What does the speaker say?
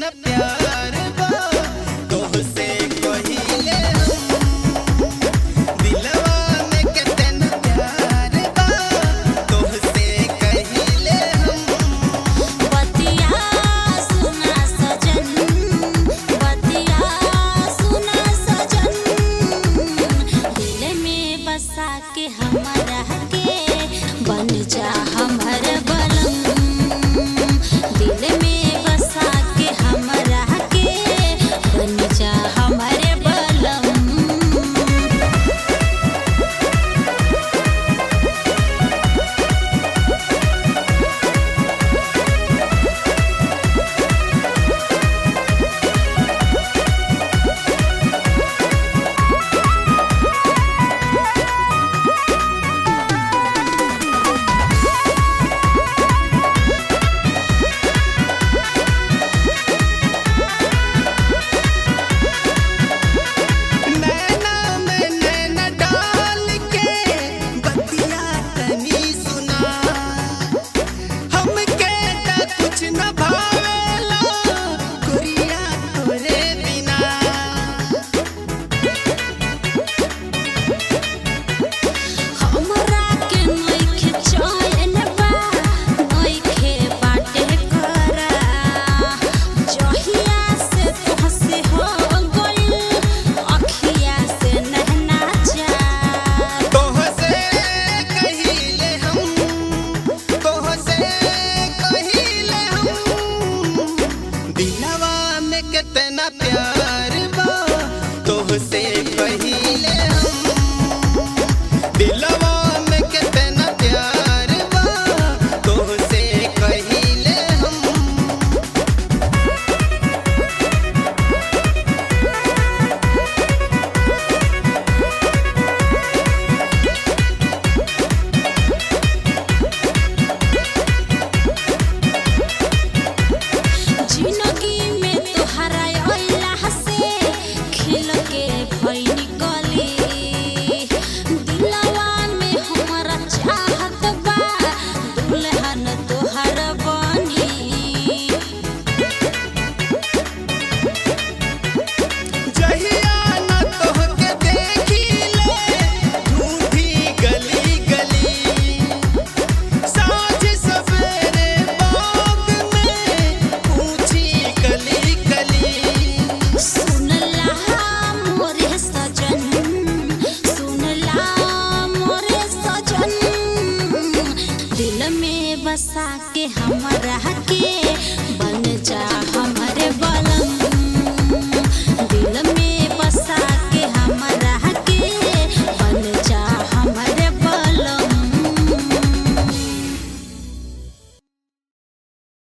कितना प्यार बा तोहसे कहिले दिलवा में कितना प्यार बा तोहसे कहिले बतिया सुना सजन दिल में बसा के हमारा के बन जा हमर बलम दिल में बसा के हमरा के बन जा हमरे बलम। नैना में नैना डाल के बतिया तनी सुना हमके त कुछ न भावेला गुरिया तोरे बिना हमरा के नइखे चैन बा नइखे बाटे करा जहिया से तोहसे हो गइल अखिया से नहना जा तोहसे कहिले दिलवा में कितना प्यार बा तोहसे कहिले दिलवा में कितना प्यार बा तोहसे कहिले जिंदगी में तोहरा अइला से खिल के भइनी गली दिलवा में हमरा चाहत बा दुल्हन तोहर बनी जहिया न तोहके देखिले ढूंढी गली गली साँझ सवेरे बाग में पूछी गली गली सुनला मोरे सजन दिल में बसा के हमरा के